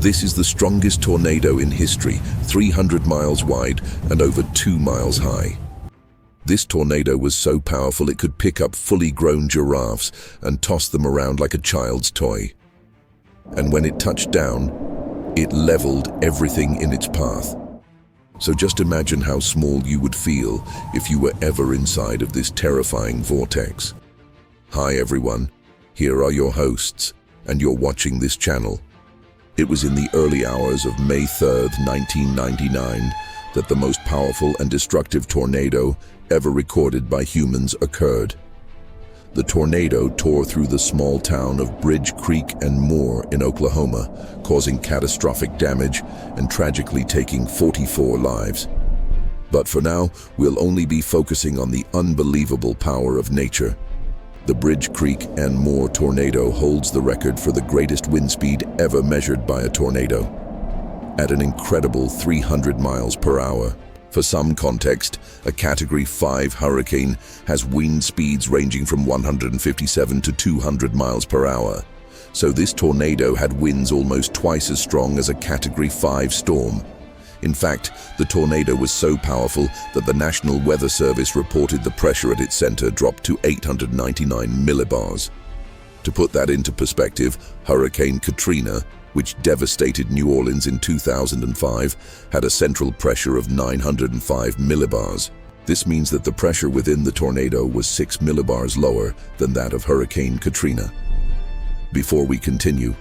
This is the strongest tornado in history, 300 miles wide and over 2 miles high. This tornado was so powerful it could pick up fully grown giraffes and toss them around like a child's toy. And when it touched down, it leveled everything in its path. So just imagine how small you would feel if you were ever inside of this terrifying vortex. Hi everyone, here are your hosts, and you're watching this channel. It was in the early hours of May 3rd, 1999, that the most powerful and destructive tornado ever recorded by humans occurred. The tornado tore through the small town of Bridge Creek and Moore in Oklahoma, causing catastrophic damage and tragically taking 44 lives. But for now, we'll only be focusing on the unbelievable power of nature. The Bridge Creek and Moore tornado holds the record for the greatest wind speed ever measured by a tornado, at an incredible 300 miles per hour. For some context, a Category 5 hurricane has wind speeds ranging from 157 to 200 miles per hour. So this tornado had winds almost twice as strong as a Category 5 storm. In fact, the tornado was so powerful that the National Weather Service reported the pressure at its center dropped to 899 millibars. To put that into perspective, Hurricane Katrina, which devastated New Orleans in 2005, had a central pressure of 905 millibars. This means that the pressure within the tornado was 6 millibars lower than that of Hurricane Katrina. Before we continue,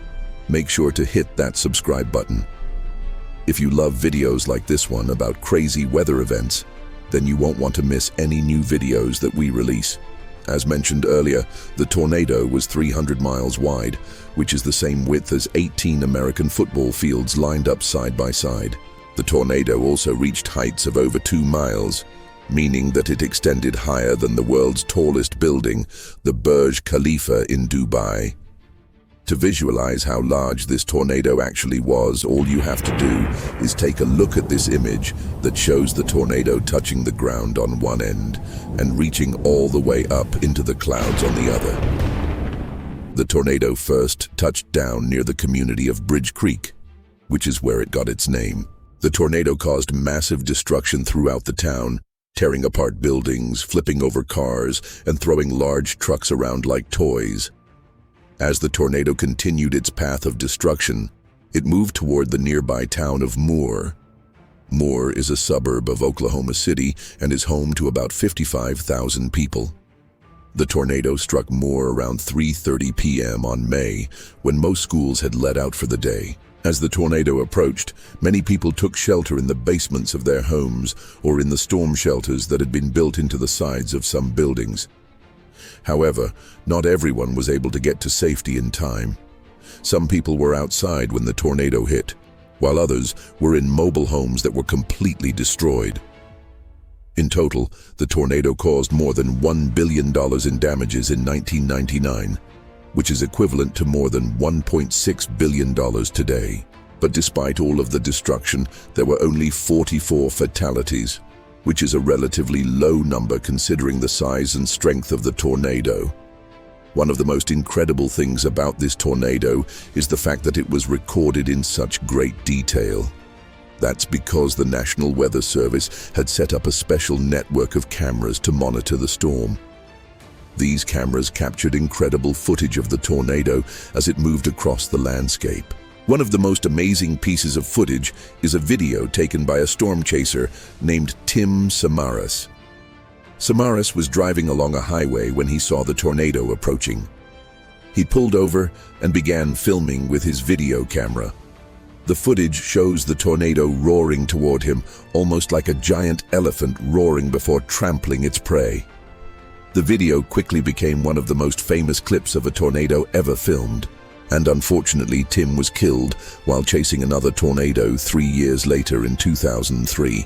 make sure to hit that subscribe button. If you love videos like this one about crazy weather events, then you won't want to miss any new videos that we release. As mentioned earlier, the tornado was 300 miles wide, which is the same width as 18 American football fields lined up side by side. The tornado also reached heights of over 2 miles, meaning that it extended higher than the world's tallest building, the Burj Khalifa in Dubai. To visualize how large this tornado actually was, all you have to do is take a look at this image that shows the tornado touching the ground on one end and reaching all the way up into the clouds on the other. The tornado first touched down near the community of Bridge Creek, which is where it got its name. The tornado caused massive destruction throughout the town, tearing apart buildings, flipping over cars, and throwing large trucks around like toys. As the tornado continued its path of destruction, it moved toward the nearby town of Moore. Moore is a suburb of Oklahoma City and is home to about 55,000 people. The tornado struck Moore around 3:30 p.m. on May, when most schools had let out for the day. As the tornado approached, many people took shelter in the basements of their homes or in the storm shelters that had been built into the sides of some buildings. However, not everyone was able to get to safety in time. Some people were outside when the tornado hit, while others were in mobile homes that were completely destroyed. In total, the tornado caused more than $1 billion in damages in 1999, which is equivalent to more than $1.6 billion today. But despite all of the destruction, there were only 44 fatalities, which is a relatively low number considering the size and strength of the tornado. One of the most incredible things about this tornado is the fact that it was recorded in such great detail. That's because the National Weather Service had set up a special network of cameras to monitor the storm. These cameras captured incredible footage of the tornado as it moved across the landscape. One of the most amazing pieces of footage is a video taken by a storm chaser named Tim Samaras. Samaras was driving along a highway when he saw the tornado approaching. He pulled over and began filming with his video camera. The footage shows the tornado roaring toward him, almost like a giant elephant roaring before trampling its prey. The video quickly became one of the most famous clips of a tornado ever filmed. And unfortunately, Tim was killed while chasing another tornado 3 years later in 2003.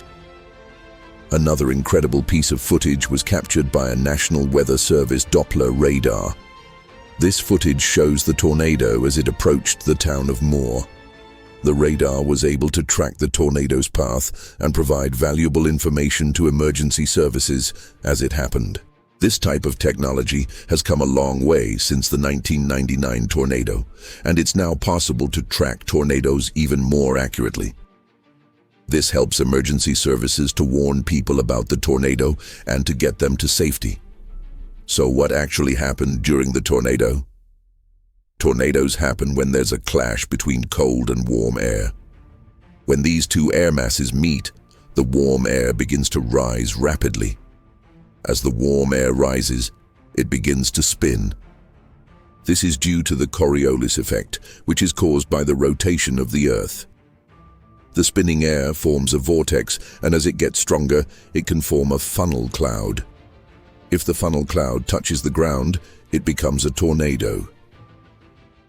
Another incredible piece of footage was captured by a National Weather Service Doppler radar. This footage shows the tornado as it approached the town of Moore. The radar was able to track the tornado's path and provide valuable information to emergency services as it happened. This type of technology has come a long way since the 1999 tornado, and it's now possible to track tornadoes even more accurately. This helps emergency services to warn people about the tornado and to get them to safety. So what actually happened during the tornado? Tornadoes happen when there's a clash between cold and warm air. When these two air masses meet, the warm air begins to rise rapidly. As the warm air rises, it begins to spin. This is due to the Coriolis effect, which is caused by the rotation of the Earth. The spinning air forms a vortex, and as it gets stronger, it can form a funnel cloud. If the funnel cloud touches the ground, it becomes a tornado.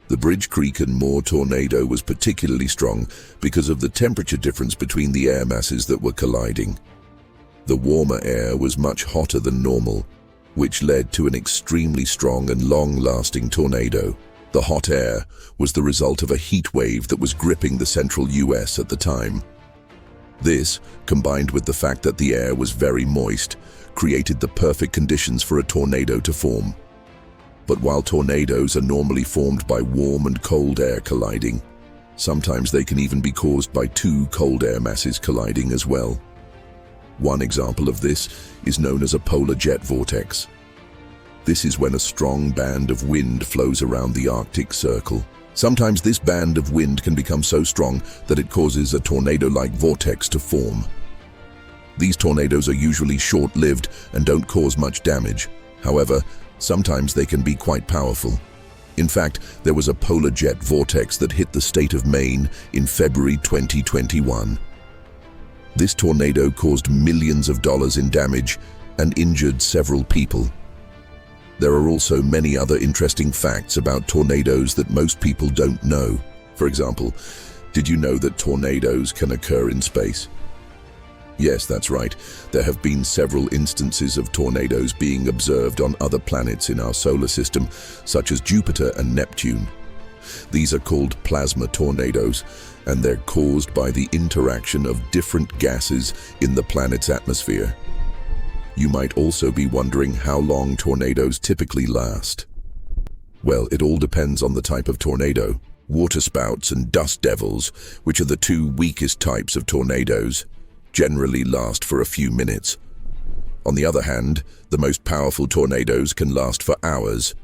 The Bridge Creek and Moore tornado was particularly strong because of the temperature difference between the air masses that were colliding. The warmer air was much hotter than normal, which led to an extremely strong and long-lasting tornado. The hot air was the result of a heat wave that was gripping the central US at the time. This, combined with the fact that the air was very moist, created the perfect conditions for a tornado to form. But while tornadoes are normally formed by warm and cold air colliding, sometimes they can even be caused by two cold air masses colliding as well. One example of this is known as a polar jet vortex. This is when a strong band of wind flows around the Arctic Circle. Sometimes this band of wind can become so strong that it causes a tornado-like vortex to form. These tornadoes are usually short-lived and don't cause much damage. However, sometimes they can be quite powerful. In fact, there was a polar jet vortex that hit the state of Maine in February 2021. This tornado caused millions of dollars in damage and injured several people. There are also many other interesting facts about tornadoes that most people don't know. For example, did you know that tornadoes can occur in space? Yes, that's right. There have been several instances of tornadoes being observed on other planets in our solar system, such as Jupiter and Neptune. These are called plasma tornadoes, and they're caused by the interaction of different gases in the planet's atmosphere. You might also be wondering how long tornadoes typically last. Well, it all depends on the type of tornado. Waterspouts and dust devils, which are the two weakest types of tornadoes, generally last for a few minutes. On the other hand, the most powerful tornadoes can last for hours.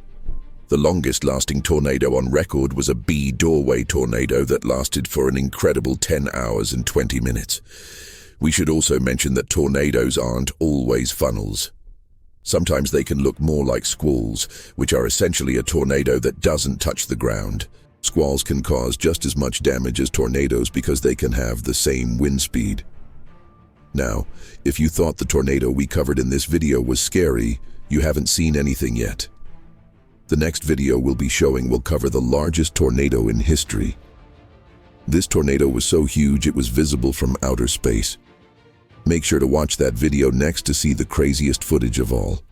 The longest-lasting tornado on record was a B-doorway tornado that lasted for an incredible 10 hours and 20 minutes. We should also mention that tornadoes aren't always funnels. Sometimes they can look more like squalls, which are essentially a tornado that doesn't touch the ground. Squalls can cause just as much damage as tornadoes because they can have the same wind speed. Now, if you thought the tornado we covered in this video was scary, you haven't seen anything yet. The next video will cover the largest tornado in history. This tornado was so huge it was visible from outer space. Make sure to watch that video next to see the craziest footage of all.